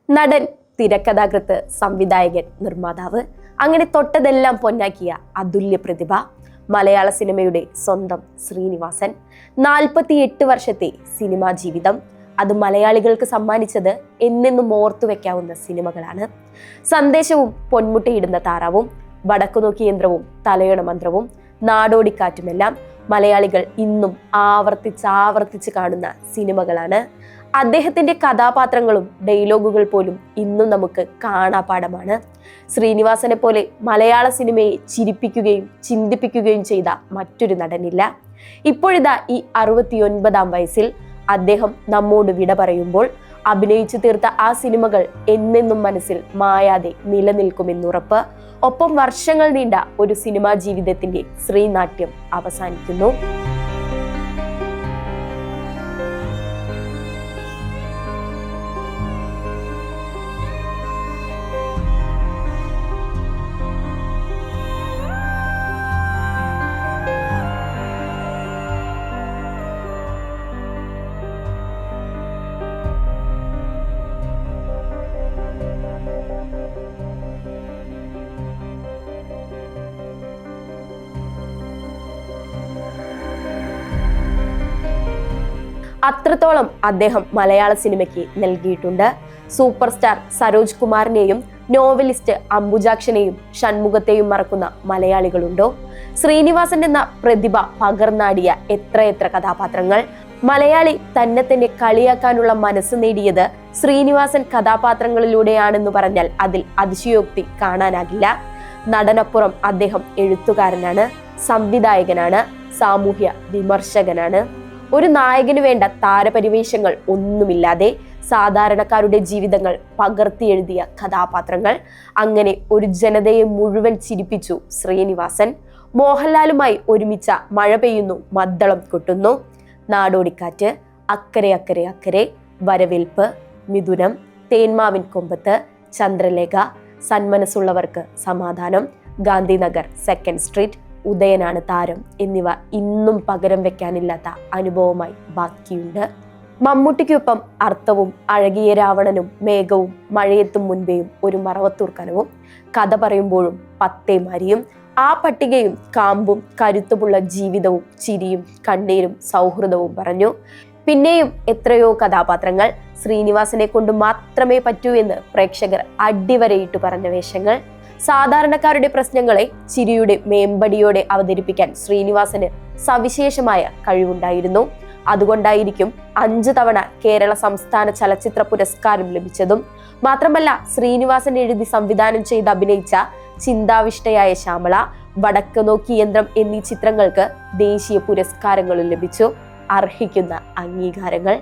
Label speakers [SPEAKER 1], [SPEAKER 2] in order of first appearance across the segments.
[SPEAKER 1] നടൻ, തിരക്കഥാകൃത്ത്, സംവിധായകൻ, നിർമ്മാതാവ്, അങ്ങനെ തൊട്ടതെല്ലാം പൊന്നാക്കിയ അതുല്യ പ്രതിഭ, മലയാള സിനിമയുടെ സ്വന്തം ശ്രീനിവാസൻ. 48 വർഷത്തെ സിനിമാ ജീവിതം, അത് മലയാളികൾക്ക് സമ്മാനിച്ചത് എന്നെന്നും ഓർത്തു വെക്കാവുന്ന സിനിമകളാണ്. സന്ദേശവും, പൊന്മുട്ടയിടുന്ന താറാവും, വടക്കുനോക്കി യന്ത്രവും, തലയോണ മന്ത്രവും, നാടോടിക്കാറ്റുമെല്ലാം മലയാളികൾ ഇന്നും ആവർത്തിച്ച് കാണുന്ന സിനിമകളാണ്. അദ്ദേഹത്തിന്റെ കഥാപാത്രങ്ങളും ഡയലോഗുകൾ പോലും ഇന്നും നമുക്ക് കാണാപാഠമാണ്. ശ്രീനിവാസനെ പോലെ മലയാള സിനിമയെ ചിരിപ്പിക്കുകയും ചിന്തിപ്പിക്കുകയും ചെയ്ത മറ്റൊരു നടനില്ല. ഇപ്പോഴിതാ ഈ 69-ാം വയസ്സിൽ അദ്ദേഹം നമ്മോട് വിട പറയുമ്പോൾ അഭിനയിച്ചു തീർത്ത ആ സിനിമകൾ എന്നെന്നും മനസ്സിൽ മായാതെ നിലനിൽക്കുമെന്നുറപ്പ്. ഒപ്പം വർഷങ്ങൾ നീണ്ട ഒരു സിനിമാ ജീവിതത്തിന്റെ ശ്രീനാട്യം അവസാനിക്കുന്നു. അത്രത്തോളം അദ്ദേഹം മലയാള സിനിമയ്ക്ക് നൽകിയിട്ടുണ്ട്. സൂപ്പർ സ്റ്റാർ സരോജ് കുമാറിനെയും നോവലിസ്റ്റ് അംബുജാക്ഷനെയും ഷൺമുഖത്തെയും മറക്കുന്ന മലയാളികളുണ്ടോ? ശ്രീനിവാസൻ എന്ന പ്രതിഭ പകർന്നാടിയ എത്ര കഥാപാത്രങ്ങൾ. മലയാളി തന്നെ കളിയാക്കാനുള്ള മനസ്സ് നേടിയത് ശ്രീനിവാസൻ കഥാപാത്രങ്ങളിലൂടെയാണെന്ന് പറഞ്ഞാൽ അതിൽ അതിശയോക്തി കാണാനാകില്ല. നടനപ്പുറം അദ്ദേഹം എഴുത്തുകാരനാണ്, സംവിധായകനാണ്, സാമൂഹ്യ വിമർശകനാണ്. ഒരു നായകന് വേണ്ട താരപരിവേഷങ്ങൾ ഒന്നുമില്ലാതെ സാധാരണക്കാരുടെ ജീവിതങ്ങൾ പകർത്തിയെഴുതിയ കഥാപാത്രങ്ങൾ. അങ്ങനെ ഒരു ജനതയെ മുഴുവൻ ചിരിപ്പിച്ചു ശ്രീനിവാസൻ. മോഹൻലാലുമായി ഒരുമിച്ച മഴ പെയ്യുന്നു, മദ്ദളം കൊട്ടുന്നു, നാടോടിക്കാറ്റ്, അക്കരെ അക്കരെ അക്കരെ, വരവേൽപ്പ്, മിഥുനം, തേന്മാവിൻ കൊമ്പത്ത്, ചന്ദ്രലേഖ, സന്മനസ്സുള്ളവർക്ക് സമാധാനം, ഗാന്ധിനഗർ, സെക്കൻഡ് സ്ട്രീറ്റ്, ഉദയനാണ് താരം എന്നിവ ഇന്നും പകരം വെക്കാനില്ലാത്ത അനുഭവമായി ബാക്കിയുണ്ട്. മമ്മൂട്ടിക്കൊപ്പം അർത്ഥവും, അഴകിയ രാവണനും, മേഘവും, മഴയെത്തും മുൻപേയും, ഒരു മറവത്തൂർ കനവും, കഥ പറയുമ്പോഴും, പത്തേ മാരിയും, ആ പട്ടികയും, കാമ്പും, കരുത്തുമുള്ള ജീവിതവും, ചിരിയും, കണ്ണീരും, സൗഹൃദവും പറഞ്ഞു. പിന്നെയും എത്രയോ കഥാപാത്രങ്ങൾ. ശ്രീനിവാസനെ കൊണ്ട് മാത്രമേ പറ്റൂ എന്ന് പ്രേക്ഷകർ അടിവരയിട്ട് പറഞ്ഞ വേഷങ്ങൾ. സാധാരണക്കാരുടെ പ്രശ്നങ്ങളെ ചിരിയുടെ മേമ്പടിയോടെ അവതരിപ്പിക്കാൻ ശ്രീനിവാസന് സവിശേഷമായ കഴിവുണ്ടായിരുന്നു. അതുകൊണ്ടായിരിക്കും 5 തവണ കേരള സംസ്ഥാന ചലച്ചിത്ര പുരസ്കാരം ലഭിച്ചതും. മാത്രമല്ല, ശ്രീനിവാസൻ എഴുതി സംവിധാനം ചെയ്ത് അഭിനയിച്ച ചിന്താവിഷ്ടയായ ശ്യാമള, വടക്ക് നോക്കി യന്ത്രം എന്നീ ചിത്രങ്ങൾക്ക് ദേശീയ പുരസ്കാരങ്ങളും ലഭിച്ചു. അർഹിക്കുന്ന അംഗീകാരങ്ങൾ.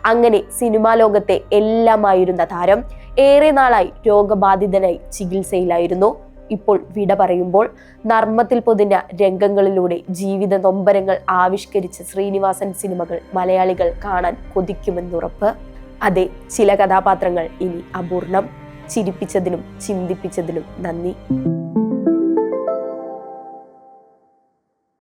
[SPEAKER 1] അങ്ങനെ സിനിമാ ലോകത്തെ എല്ലാമായിരുന്ന താരം ഏറെ നാളായി രോഗബാധിതനായി ചികിത്സയിലായിരുന്നു. ഇപ്പോൾ വിട പറയുമ്പോൾ നർമ്മത്തിൽ പൊതിഞ്ഞ രംഗങ്ങളിലൂടെ ജീവിത നൊമ്പരങ്ങൾ ആവിഷ്കരിച്ച ശ്രീനിവാസൻ സിനിമകൾ മലയാളികൾ കാണാൻ കൊതിക്കുമെന്നുറപ്പ്. അതെ, ചില കഥാപാത്രങ്ങൾ ഇനി അപൂർണം. ചിരിപ്പിച്ചതിനും ചിന്തിപ്പിച്ചതിനും നന്ദി.